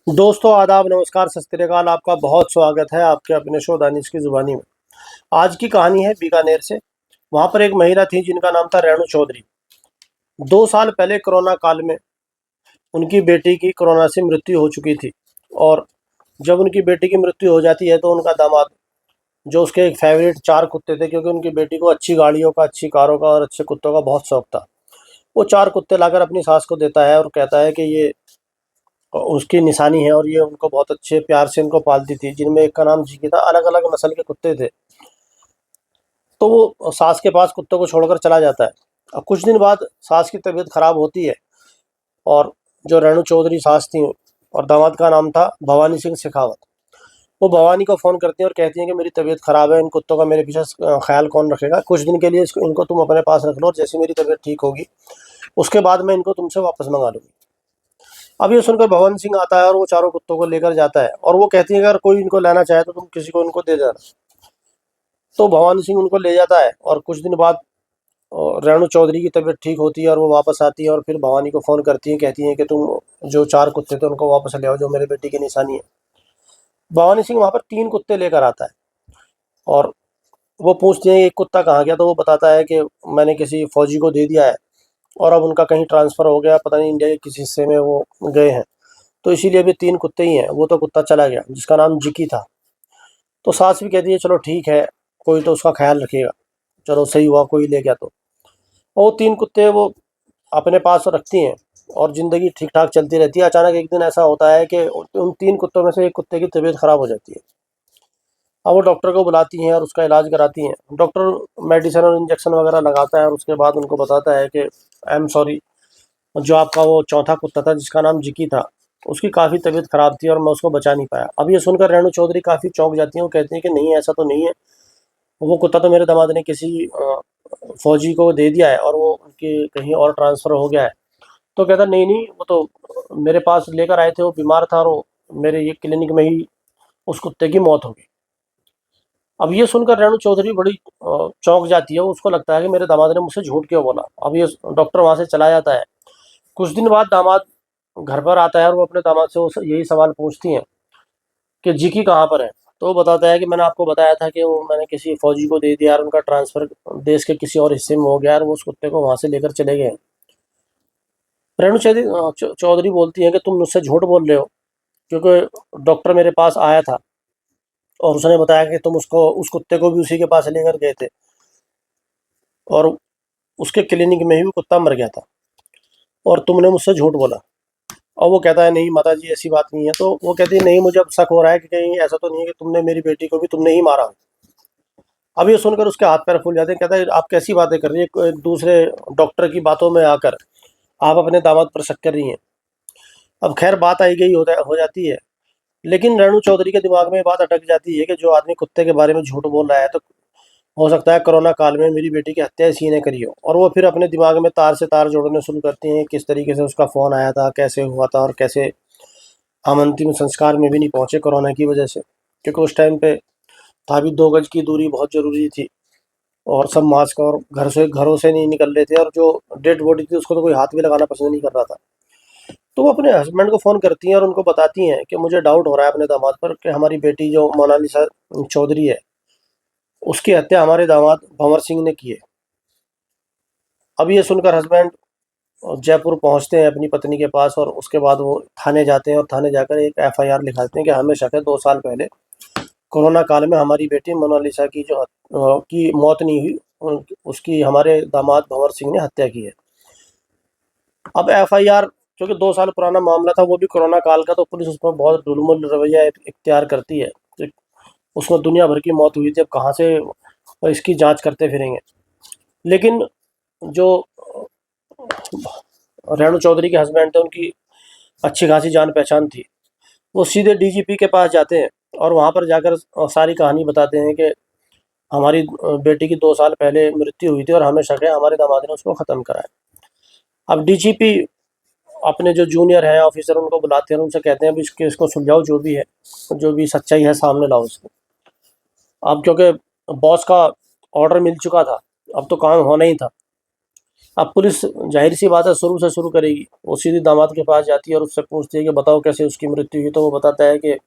दोस्तों आदाब नमस्कार सत श्री अकाल। आपका बहुत स्वागत है आपके अपने शो दानिश की ज़ुबानी में। आज की कहानी है बीकानेर से। वहाँ पर एक महिला थी जिनका नाम था रेणु चौधरी। 2 साल पहले कोरोना काल में उनकी बेटी की कोरोना से मृत्यु हो चुकी थी। और जब उनकी बेटी की मृत्यु हो जाती है तो उनका दामाद, जो उसके एक फेवरेट 4 कुत्ते थे, क्योंकि उनकी बेटी को अच्छी गाड़ियों का, अच्छी कारों का और अच्छे कुत्तों का बहुत शौक था, वो 4 कुत्ते लाकर अपनी सास को देता है और कहता है कि ये उसकी निशानी है और ये उनको बहुत अच्छे प्यार से उनको पालती थी, जिनमें एक का नाम जीकी था। अलग अलग नस्ल के कुत्ते थे। तो वो सास के पास कुत्तों को छोड़कर चला जाता है। अब कुछ दिन बाद सास की तबीयत खराब होती है और जो रेणु चौधरी सास थी और दामाद का नाम था भवानी सिंह शेखावत, वो भवानी को फ़ोन करती हैं और कहती हैं कि मेरी तबीयत ख़राब है, इन कुत्तों का मेरे पीछे ख्याल कौन रखेगा। कुछ दिन के लिए इनको तुम अपने पास रख लो और जैसे मेरी तबीयत ठीक होगी उसके बाद मैं इनको तुमसे वापस मंगा लूँगी। अब ये सुनकर भवन सिंह आता है और वो 4 कुत्तों को लेकर जाता है और वो कहती है अगर कोई इनको लेना चाहे तो तुम किसी को इनको दे देना। तो भवानी सिंह उनको ले जाता है और कुछ दिन बाद रेणु चौधरी की तबीयत ठीक होती है और वो वापस आती है और फिर भवानी को फ़ोन करती हैं, कहती हैं कि तुम जो 4 कुत्ते थे उनको वापस ले आओ, जो मेरे बेटी की निशानी है। भवानी सिंह वहाँ पर 3 कुत्ते लेकर आता है और वो पूछते हैं एक कुत्ता कहाँ गया, तो वो बताता है कि मैंने किसी फौजी को दे दिया है और अब उनका कहीं ट्रांसफ़र हो गया, पता नहीं इंडिया के किस हिस्से में वो गए हैं, तो इसीलिए अभी 3 कुत्ते ही हैं। वो तो कुत्ता चला गया जिसका नाम जिकी था। तो सास भी कहती है चलो ठीक है, कोई तो उसका ख्याल रखेगा, चलो सही हुआ कोई ले गया तो। वो 3 कुत्ते वो अपने पास रखती हैं और ज़िंदगी ठीक ठाक चलती रहती है। अचानक एक दिन ऐसा होता है कि उन 3 कुत्तों में से एक कुत्ते की तबीयत ख़राब हो जाती है। अब वो डॉक्टर को बुलाती हैं और उसका इलाज कराती हैं। डॉक्टर मेडिसिन और इंजेक्शन वगैरह लगाता है और उसके बाद उनको बताता है कि आई एम सॉरी, जो आपका वो चौथा कुत्ता था जिसका नाम जिकी था, उसकी काफ़ी तबीयत ख़राब थी और मैं उसको बचा नहीं पाया। अब ये सुनकर रेणु चौधरी काफ़ी चौंक जाती हैं। वो कहती हैं कि नहीं, ऐसा तो नहीं है, वो कुत्ता तो मेरे दामाद ने किसी फ़ौजी को दे दिया है और वो उनके कहीं और ट्रांसफ़र हो गया है। तो कहता नहीं नहीं, वो तो मेरे पास लेकर आए थे, वो बीमार था और वो मेरे ये क्लिनिक में ही उस कुत्ते की मौत हो गई। अब ये सुनकर रेणु चौधरी बड़ी चौंक जाती है। उसको लगता है कि मेरे दामाद ने मुझसे झूठ क्यों बोला। अब ये डॉक्टर वहाँ से चला जाता है। कुछ दिन बाद दामाद घर पर आता है और वो अपने दामाद से यही सवाल पूछती हैं कि जिकी कहाँ पर है। तो वो बताता है कि मैंने आपको बताया था कि वो मैंने किसी फौजी को दे दिया और उनका ट्रांसफ़र देश के किसी और हिस्से में हो गया और वो उस कुत्ते को वहाँ से लेकर चले गए। रेणु चौधरी चौधरी बोलती है कि तुम मुझसे झूठ बोल रहे हो, क्योंकि डॉक्टर मेरे पास आया था और उसने बताया कि तुम उसको, उस कुत्ते को भी उसी के पास लेकर गए थे और उसके क्लिनिक में ही वो कुत्ता मर गया था और तुमने मुझसे झूठ बोला। और वो कहता है नहीं माता जी, ऐसी बात नहीं है। तो वो कहती है नहीं, मुझे अब शक हो रहा है कि कहीं ऐसा तो नहीं है कि तुमने मेरी बेटी को भी तुमने ही मारा हो। अब ये सुनकर उसके हाथ पैर फूल जाते हैं। कहता है आप कैसी बातें कर रही है, एक दूसरे डॉक्टर की बातों में आकर आप अपने दामाद पर शक कर रही हैं। अब खैर बात आई गई हो जाती है, लेकिन रेणु चौधरी के दिमाग में ये बात अटक जाती है कि जो आदमी कुत्ते के बारे में झूठ बोल रहा है, तो हो सकता है कोरोना काल में मेरी बेटी की हत्या इसी ने करी हो। और वो फिर अपने दिमाग में तार से तार जोड़ने शुरू करती हैं, किस तरीके से उसका फ़ोन आया था, कैसे हुआ था और कैसे हम अंतिम संस्कार में भी नहीं पहुँचे कोरोना की वजह से, क्योंकि उस टाइम पे था भी 2 गज की दूरी बहुत ज़रूरी थी और सब मास्क और घरों से नहीं निकल रहे थे और जो डेड बॉडी थी उसको तो कोई हाथ भी लगाना पसंद नहीं कर रहा था। तो वो अपने हस्बैंड को फ़ोन करती हैं और उनको बताती हैं कि मुझे डाउट हो रहा है अपने दामाद पर कि हमारी बेटी जो मोनालिसा चौधरी है, उसकी हत्या हमारे दामाद भंवर सिंह ने की है। अब ये सुनकर हस्बैंड जयपुर पहुंचते हैं अपनी पत्नी के पास और उसके बाद वो थाने जाते हैं और थाने जाकर एक एफआईआर लिखाते हैं कि हमें शक है 2 साल पहले कोरोना काल में हमारी बेटी मोनालिसा की जो की मौत नहीं हुई, उसकी हमारे दामाद भंवर सिंह ने हत्या की है। अब एफआईआर, क्योंकि 2 साल पुराना मामला था, वो भी कोरोना काल का, तो पुलिस उस पर बहुत ढुलमुल रवैया इख्तियार करती है कि उसमें दुनिया भर की मौत हुई थी, अब कहाँ से इसकी जांच करते फिरेंगे। लेकिन जो रेणु चौधरी के हस्बैंड थे, उनकी अच्छी खासी जान पहचान थी। वो सीधे डीजीपी के पास जाते हैं और वहाँ पर जाकर सारी कहानी बताते हैं कि हमारी बेटी की 2 साल पहले मृत्यु हुई थी और हमें शक है हमारे दामाद ने उसको ख़त्म करा है। अब डीजीपी अपने जो जूनियर हैं ऑफिसर, उनको बुलाते हैं और उनसे कहते हैं अब इस केस को सुलझाओ, जो भी है, जो भी सच्चाई है सामने लाओ उसको। अब क्योंकि बॉस का ऑर्डर मिल चुका था, अब तो काम होना ही था। अब पुलिस जाहिर सी बात है शुरू से शुरू करेगी। वो सीधी दामाद के पास जाती है और उससे पूछती है कि बताओ कैसे उसकी मृत्यु हुई। तो वो बताता है कि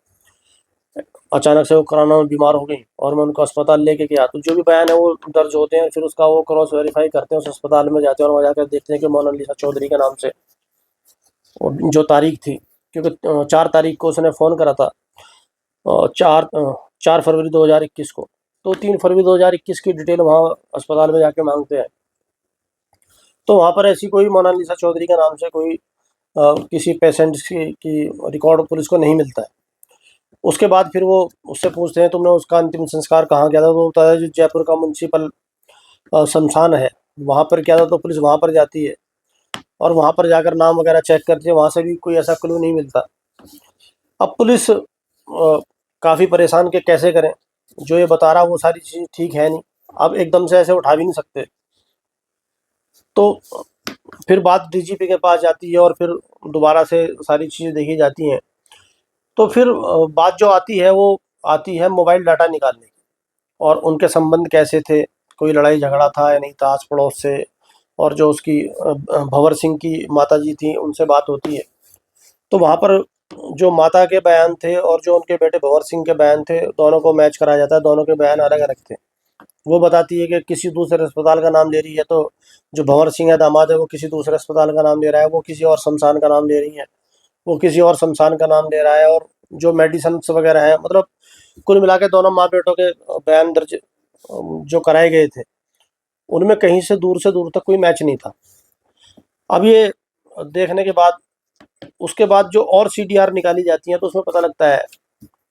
अचानक से वो कोरोना में बीमार हो गई और मैं उनको अस्पताल लेके गया। तो जो भी बयान है वो दर्ज होते हैं, फिर उसका वो क्रॉस वेरीफाई करते हैं, उस अस्पताल में जाते हैं और वहाँ जाकर देखते हैं कि मोनालिसा चौधरी के नाम से और जो तारीख थी, क्योंकि 4 तारीख को उसने फ़ोन करा था, 4 फरवरी 2021 को। तो 3 फरवरी 2021 की डिटेल वहाँ अस्पताल में जाके मांगते हैं। तो वहाँ पर ऐसी कोई मोनालिसा चौधरी के नाम से कोई किसी पेशेंट की रिकॉर्ड पुलिस को नहीं मिलता है। उसके बाद फिर वो उससे पूछते हैं तुमने उसका अंतिम संस्कार कहाँ किया था। तो वो बताया है जो जयपुर का म्युनिसिपल शमशान है वहाँ पर किया था। तो पुलिस वहाँ पर जाती है और वहाँ पर जाकर नाम वगैरह चेक करती है, वहाँ से भी कोई ऐसा क्लू नहीं मिलता। अब पुलिस काफ़ी परेशान कि कैसे करें, जो ये बता रहा वो सारी चीज़ ठीक है नहीं, अब एकदम से ऐसे उठा भी नहीं सकते। तो फिर बात डीजीपी के पास जाती है और फिर दोबारा से सारी चीज़ें देखी जाती हैं। तो फिर बात जो आती है वो आती है मोबाइल डाटा निकालने की, और उनके संबंध कैसे थे, कोई लड़ाई झगड़ा था या नहीं था आस पड़ोस से। और जो उसकी भंवर सिंह की माताजी थी उनसे बात होती है। तो वहाँ पर जो माता के बयान थे और जो उनके बेटे भंवर सिंह के बयान थे, दोनों को मैच कराया जाता है। दोनों के बयान अलग अलग थे। वो बताती है कि किसी दूसरे अस्पताल का नाम ले रही है, तो जो भंवर सिंह है दामाद है वो किसी दूसरे अस्पताल का नाम ले रहा है, वो किसी और शमशान का नाम ले रही है, वो किसी और शमशान का नाम ले रहा है। और जो मेडिसिन वगैरह है, मतलब कुल मिला के दोनों माँ बेटों के बयान दर्ज जो कराए गए थे, उनमें कहीं से दूर तक कोई मैच नहीं था। अब ये देखने के बाद उसके बाद जो और सीडीआर निकाली जाती हैं, तो उसमें पता लगता है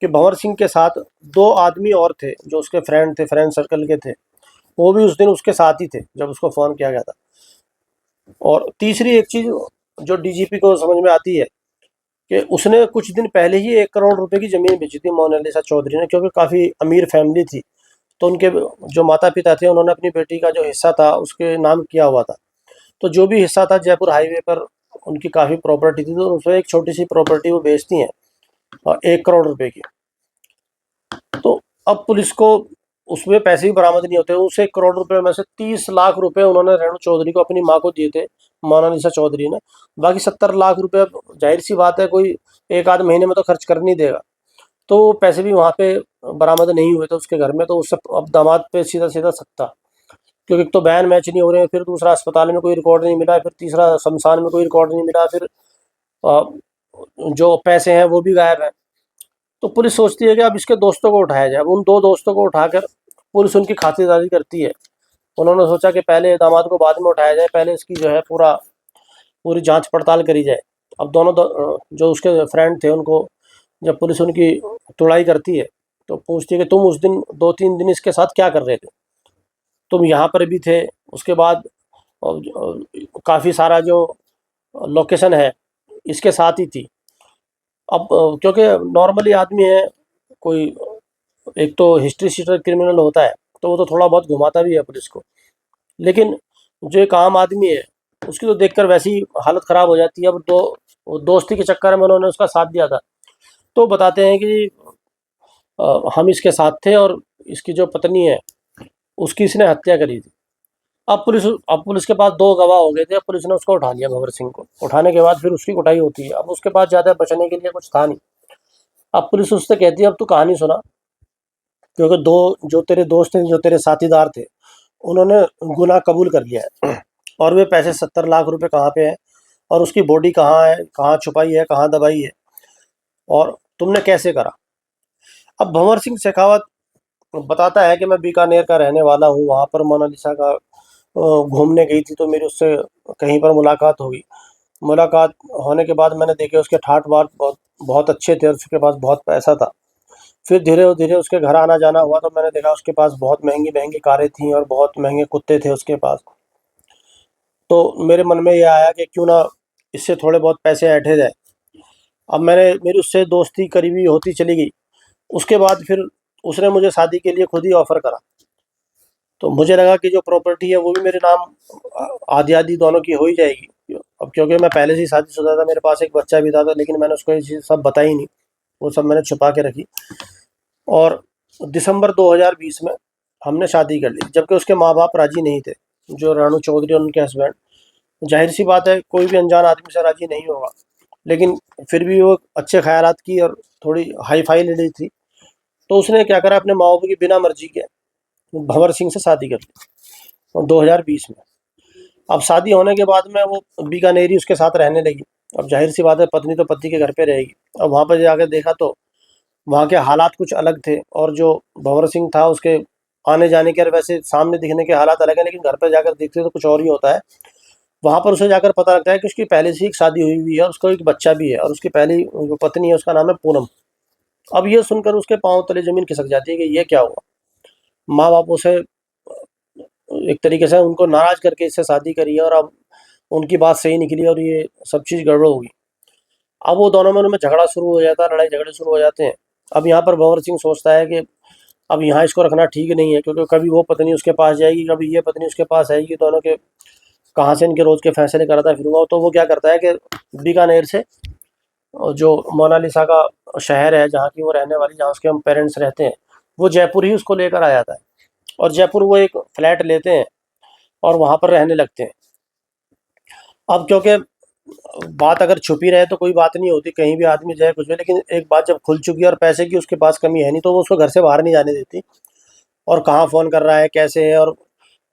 कि भंवर सिंह के साथ 2 आदमी और थे जो उसके फ्रेंड थे, फ्रेंड सर्कल के थे। वो भी उस दिन उसके साथ ही थे जब उसको फ़ोन किया गया था। और तीसरी एक चीज़ जो डीजीपी को समझ में आती है कि उसने कुछ दिन पहले ही 1 करोड़ रुपए की ज़मीन बेची थी मोनालिसा चौधरी ने, क्योंकि काफ़ी अमीर फैमिली थी। तो उनके जो माता पिता थे उन्होंने अपनी बेटी का जो हिस्सा था उसके नाम किया हुआ था। तो जो भी हिस्सा था जयपुर हाईवे पर उनकी काफ़ी प्रॉपर्टी थी, तो उसमें एक छोटी सी प्रॉपर्टी वो बेचती हैं और 1 करोड़ रुपए की। तो अब पुलिस को उसमें पैसे भी बरामद नहीं होते। उस 1 करोड़ रुपए में से 30 लाख रुपए उन्होंने रेणु चौधरी को अपनी माँ को दिए थे, मोनालिसा चौधरी ने। बाकी 70 लाख रुपए अब जाहिर सी बात है कोई एक आध महीने में तो खर्च कर नहीं देगा। तो वो पैसे भी वहाँ पे बरामद नहीं हुए थे उसके घर में। तो उससे अब दामाद पे सीधा सीधा सकता, क्योंकि एक तो बयान मैच नहीं हो रहे हैं, फिर दूसरा अस्पताल में कोई रिकॉर्ड नहीं मिला, फिर तीसरा शमशान में कोई रिकॉर्ड नहीं मिला, फिर अ, जो पैसे हैं वो भी गायब हैं। तो पुलिस सोचती है कि अब इसके दोस्तों को उठाया जाए। अब उन 2 दोस्तों को उठाकर पुलिस उनकी खातिरदारी करती है। उन्होंने सोचा कि पहले दामाद को बाद में उठाया जाए, पहले इसकी जो है पूरी जांच पड़ताल करी जाए। अब जो उसके फ्रेंड थे उनको जब पुलिस उनकी तुड़ाई करती है तो पूछती है कि तुम उस दिन 2-3 दिन इसके साथ क्या कर रहे थे, तुम यहाँ पर भी थे, उसके बाद काफ़ी सारा जो लोकेशन है इसके साथ ही थी। अब क्योंकि नॉर्मली आदमी है कोई, एक तो हिस्ट्री शीटर क्रिमिनल होता है तो वो तो थोड़ा बहुत घुमाता भी है पुलिस को, लेकिन जो एक आम आदमी है उसकी तो देखकर वैसी ही हालत ख़राब हो जाती है। अब वो दोस्ती के चक्कर में उन्होंने उसका साथ दिया था। तो बताते हैं कि हम इसके साथ थे और इसकी जो पत्नी है उसकी इसने हत्या करी थी। अब पुलिस के पास 2 गवाह हो गए थे। अब पुलिस ने उसको उठा लिया, भंवर सिंह को। उठाने के बाद फिर उसकी कुटाई होती है। अब उसके पास ज़्यादा बचने के लिए कुछ था नहीं। अब पुलिस उससे कहती है अब तू कहानी सुना, क्योंकि दो जो तेरे दोस्त थे, जो तेरे साथीदार थे, उन्होंने गुनाह कबूल कर लिया है। और वे पैसे 70 लाख रुपए कहाँ पे हैं, और उसकी बॉडी कहाँ है, कहाँ छुपाई है, कहाँ दबाई है, और तुमने कैसे करा। अब भंवर सिंह शेखावत बताता है कि मैं बीकानेर का रहने वाला हूँ, वहाँ पर मोनालिसा का घूमने गई थी, तो मेरी उससे कहीं पर मुलाकात हुई। मुलाकात होने के बाद मैंने देखे उसके ठाट बाट बहुत बहुत अच्छे थे और उसके पास बहुत पैसा था। फिर धीरे धीरे उसके घर आना जाना हुआ तो मैंने देखा उसके पास बहुत महंगी महंगी कारें थीं और बहुत महंगे कुत्ते थे उसके पास। तो मेरे मन में ये आया कि क्यों ना इससे थोड़े बहुत पैसे ऐंठे जाए। अब मेरी उससे दोस्ती करीबी होती चली गई। उसके बाद फिर उसने मुझे शादी के लिए खुद ही ऑफ़र करा। तो मुझे लगा कि जो प्रॉपर्टी है वो भी मेरे नाम आधी-आधी दोनों की हो ही जाएगी। अब क्योंकि मैं पहले से ही शादीशुदा था, मेरे पास एक बच्चा भी था, तो लेकिन मैंने उसको ये चीज़ सब बताई नहीं, वो सब मैंने छुपा के रखी। और दिसंबर 2020 में हमने शादी कर ली, जबकि उसके माँ-बाप राज़ी नहीं थे, जो रानू चौधरी और उनके हस्बैंड। जाहिर सी बात है कोई भी अनजान आदमी से राजी नहीं होगा, लेकिन फिर भी वो अच्छे ख्यालात की और थोड़ी हाई फाई लेडी थी, तो उसने क्या करा, अपने माँ बाप की बिना मर्जी के भंवर सिंह से शादी कर ली 2020 में। अब शादी होने के बाद में वो बीकानेरी उसके साथ रहने लगी। अब जाहिर सी बात है पत्नी तो पति के घर पे रहेगी। अब वहाँ पर जाकर देखा तो वहाँ के हालात कुछ अलग थे, और जो भंवर सिंह था उसके आने जाने के और वैसे सामने दिखने के हालात अलग हैं, लेकिन घर पे जाकर देखते तो कुछ और ही होता है। वहाँ पर उसे जाकर पता लगता है कि उसकी पहले से ही एक शादी हुई हुई है और उसको एक बच्चा भी है, और उसकी पहली जो पत्नी है उसका नाम है पूनम। अब ये सुनकर उसके पाँव तले ज़मीन खिसक जाती है कि ये क्या हुआ। माँ-बाप उसे एक तरीके से उनको नाराज़ करके इससे शादी करी है, और अब उनकी बात सही निकली और ये सब चीज़ गड़बड़ हो गई। अब वो दोनों में उनमें झगड़ा शुरू हो जाता है, लड़ाई झगड़े शुरू हो जाते हैं। अब यहाँ पर भंवर सिंह सोचता है कि अब यहाँ इसको रखना ठीक नहीं है, क्योंकि कभी वो पत्नी उसके पास जाएगी, कभी ये पत्नी उसके पास आएगी, दोनों के कहाँ से इनके रोज़ के फैसले कराता फिरूँगा। तो वो क्या करता है कि बीकानेर से जो मोनालिसा का शहर है जहाँ की वो रहने वाली, जहाँ उसके हम पेरेंट्स रहते हैं, वो जयपुर ही उसको लेकर आ जाता है, और जयपुर वो एक फ्लैट लेते हैं और वहाँ पर रहने लगते हैं। अब क्योंकि बात अगर छुपी रहे तो कोई बात नहीं होती, कहीं भी आदमी जाए कुछ भी, लेकिन एक बात जब खुल चुकी है और पैसे की उसके पास कमी है नहीं, तो वो उसको घर से बाहर नहीं जाने देती, और कहाँ फ़ोन कर रहा है, कैसे है, और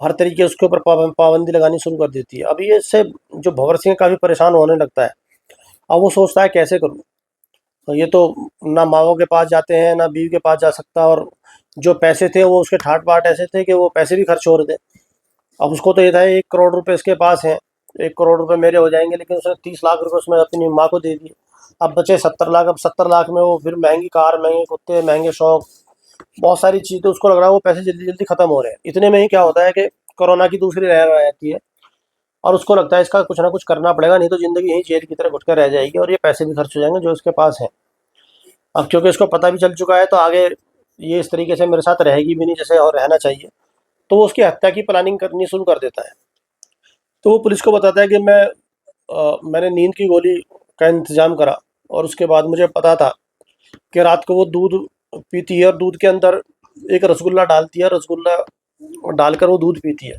हर तरीके उसके ऊपर पाबंदी लगानी शुरू कर देती है। अब ये इससे जो भंवर सिंह काफ़ी परेशान होने लगता है। अब वो सोचता है कैसे करूँ? तो ये तो ना माँ बाप के पास जाते हैं, ना बीवी के पास जा सकता, और जो पैसे थे वो उसके ठाट-बाट ऐसे थे कि वो पैसे भी खर्च हो रहे थे। अब उसको तो ये था 1 करोड़ रुपए इसके पास हैं, 1 करोड़ रुपए मेरे हो जाएँगे, लेकिन उसने 30 लाख रुपए उसमें अपनी माँ को दे दिए। अब बचे 70 लाख, अब 70 लाख में वो फिर महँगी कार, महँगे कुत्ते, महँगे शौक, बहुत सारी चीज़ें, उसको लग रहा है वो पैसे जल्दी-जल्दी खत्म हो रहे हैं। इतने में ही क्या होता है कि कोरोना की दूसरी लहर आ जाती है, और उसको लगता है इसका कुछ ना कुछ करना पड़ेगा, नहीं तो ज़िंदगी यहीं जेल की तरह घुट कर रह जाएगी और ये पैसे भी खर्च हो जाएँगे जो इसके पास हैं। अब क्योंकि इसको पता भी चल चुका है, तो आगे ये इस तरीके से मेरे साथ रहेगी भी नहीं जैसे और रहना चाहिए, तो वो उसकी हत्या की प्लानिंग करनी शुरू कर देता है। तो वो पुलिस को बताता है कि मैंने नींद की गोली का इंतज़ाम करा, और उसके बाद मुझे पता था कि रात को वो दूध पीती है और दूध के अंदर एक रसगुल्ला डालती है, रसगुल्ला डालकर वो दूध पीती है।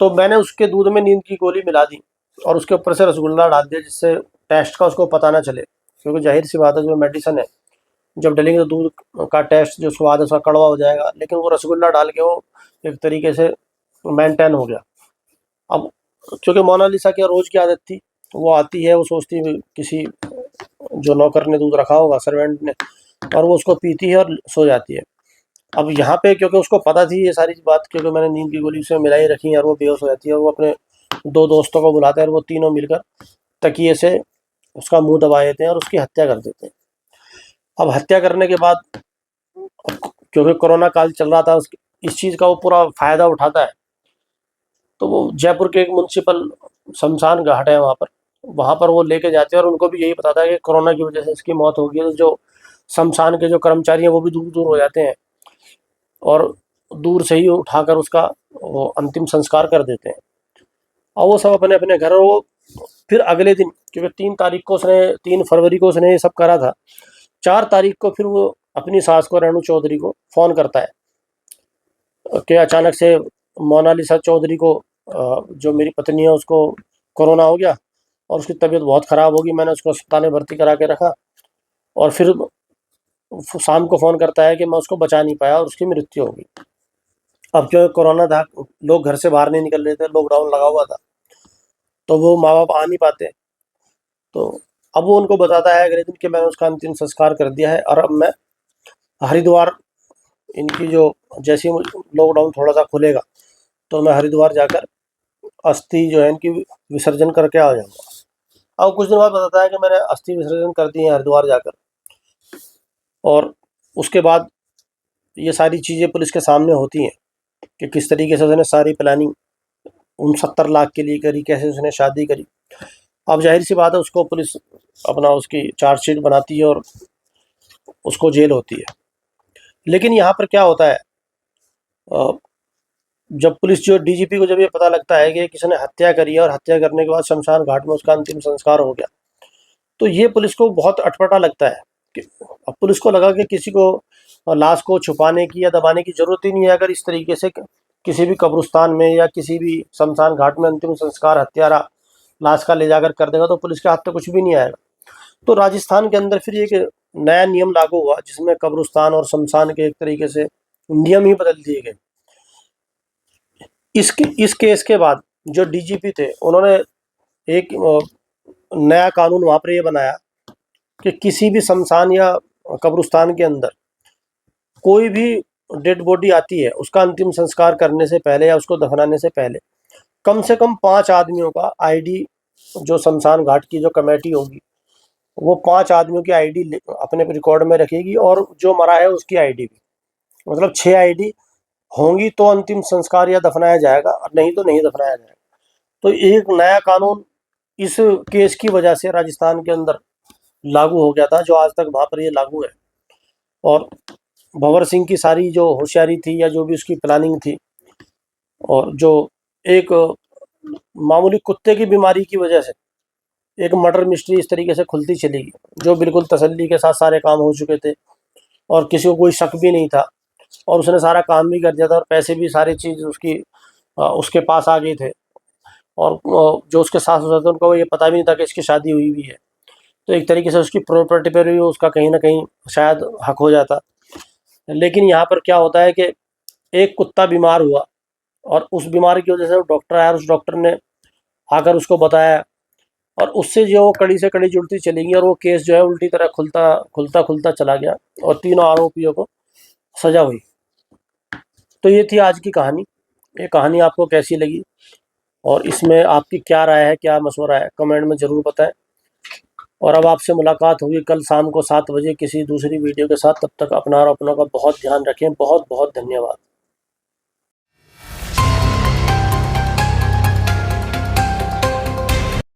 तो मैंने उसके दूध में नींद की गोली मिला दी और उसके ऊपर से रसगुल्ला डाल दिया, जिससे टेस्ट का उसको पता ना चले, क्योंकि ज़ाहिर-सी बात है जो मेडिसिन है, जब डलेंगे तो दूध का टेस्ट जो स्वाद है उसका कड़वा हो जाएगा, लेकिन वो रसगुल्ला डाल के वो एक तरीके से मेंटेन हो गया। अब क्योंकि मोनालिसा की रोज़ की आदत थी, वो आती है, वो सोचती है किसी जो नौकर ने दूध रखा होगा, सर्वेंट ने, और वो उसको पीती है और सो जाती है। अब यहाँ पे क्योंकि उसको पता थी ये सारी बात, क्योंकि मैंने नींद की गोली उसमें मिलाई रखी है, और वो बेहोश हो जाती है, और वो अपने 2 दोस्तों को बुलाता है और वो तीनों मिलकर तकिए से उसका मुँह दबा देते हैं और उसकी हत्या कर देते हैं। अब हत्या करने के बाद, क्योंकि कोरोना काल चल रहा था, उस इस चीज़ का वो पूरा फ़ायदा उठाता है। तो वो जयपुर के एक म्युनिसिपल शमशान घाट है वहाँ पर वो लेके जाते हैं, और उनको भी यही बताता है कि कोरोना की वजह से इसकी मौत हो गई है। तो जो शमशान के जो कर्मचारी हैं वो भी दूर-दूर हो जाते हैं, और दूर से ही उठाकर उसका वो अंतिम संस्कार कर देते हैं। और वो सब अपने-अपने घर, और वो फिर अगले दिन, क्योंकि 3 फरवरी को उसने ये सब करा था, 4 तारीख को फिर वो अपनी सास को, रेणु चौधरी को फ़ोन करता है कि अचानक से मोनालिसा चौधरी को जो मेरी पत्नी है उसको कोरोना हो गया और उसकी तबीयत बहुत ख़राब हो गई, मैंने उसको अस्पताल में भर्ती करा के रखा, और फिर शाम को फ़ोन करता है कि मैं उसको बचा नहीं पाया और उसकी मृत्यु हो गई। अब क्योंकि कोरोना था, लोग घर से बाहर नहीं निकल रहे थे, लॉकडाउन लगा हुआ था, तो वो माँ-बाप आ नहीं पाते। तो अब वो उनको बताता है अगले दिन कि मैंने उसका अंतिम संस्कार कर दिया है, और अब मैं हरिद्वार, इनकी जो जैसे ही लॉकडाउन थोड़ा-सा खुलेगा, तो मैं हरिद्वार जाकर अस्थि जो है इनकी विसर्जन करके आ जाऊँगा। अब कुछ दिन बाद बताता है कि मैंने अस्थि विसर्जन कर दी है हरिद्वार जाकर, और उसके बाद ये सारी चीज़ें पुलिस के सामने होती हैं कि किस तरीके से उसने सारी प्लानिंग उन 70 लाख के लिए करी, कैसे उसने शादी करी। अब ज़ाहिर-सी बात है उसको पुलिस अपना उसकी चार्जशीट बनाती है और उसको जेल होती है। लेकिन यहाँ पर क्या होता है, अ, जब पुलिस जो डीजीपी को जब ये पता लगता है कि किसी ने हत्या करी है और हत्या करने के बाद शमशान घाट में उसका अंतिम संस्कार हो गया, तो ये पुलिस को बहुत अटपटा लगता है कि अब पुलिस को लगा कि किसी को लाश को छुपाने की या दबाने की ज़रूरत ही नहीं है, अगर इस तरीके से किसी भी कब्रिस्तान में या किसी भी शमशान घाट में अंतिम संस्कार हत्यारा लाश का ले जाकर कर देगा तो पुलिस के हाथ तक कुछ भी नहीं आएगा। तो राजस्थान के अंदर फिर एक नया नियम लागू हुआ जिसमें कब्रिस्तान और शमशान के एक तरीके से नियम ही बदल दिए गए। इस केस के बाद जो डीजीपी थे उन्होंने एक नया कानून वहाँ पर ये बनाया कि किसी भी शमशान या कब्रिस्तान के अंदर कोई भी डेड बॉडी आती है उसका अंतिम संस्कार करने से पहले या उसको दफनाने से पहले कम से कम 5 आदमियों का आईडी, जो शमशान घाट की जो कमेटी होगी वो 5 आदमियों की आईडी अपने रिकॉर्ड में रखेगी और जो मरा है उसकी आईडी भी, मतलब 6 आईडी होंगी तो अंतिम संस्कार या दफनाया जाएगा और नहीं तो नहीं दफनाया जाएगा। तो एक नया कानून इस केस की वजह से राजस्थान के अंदर लागू हो गया था जो आज तक वहाँ पर ये लागू है। और भंवर सिंह की सारी जो होशियारी थी या जो भी उसकी प्लानिंग थी और जो एक मामूली कुत्ते की बीमारी की वजह से एक मर्डर मिस्ट्री इस तरीके से खुलती चली गई, जो बिल्कुल तसल्ली के साथ सारे काम हो चुके थे और किसी को कोई शक भी नहीं था और उसने सारा काम भी कर दिया था और पैसे भी सारी चीज़ उसके पास आ गए थे और जो उसके सास ससुर थे उनको ये पता भी नहीं था कि इसकी शादी हुई भी है। तो एक तरीके से उसकी प्रॉपर्टी पर भी उसका कहीं ना कहीं शायद हक हो जाता। लेकिन यहाँ पर क्या होता है कि एक कुत्ता बीमार हुआ और उस बीमारी की वजह से डॉक्टर आया, उस डॉक्टर ने आकर उसको बताया और उससे जो वो कड़ी से कड़ी जुड़ती चली गई और वो केस जो है उल्टी तरह खुलता खुलता खुलता चला गया और तीनों आरोपियों को सजा हुई। तो ये थी आज की कहानी। ये कहानी आपको कैसी लगी और इसमें आपकी क्या राय है, क्या मशवरा है, कमेंट में ज़रूर बताएं। और अब आपसे मुलाकात होगी कल शाम को 7 बजे किसी दूसरी वीडियो के साथ। तब तक अपना और अपनों का बहुत ध्यान रखें। बहुत बहुत धन्यवाद।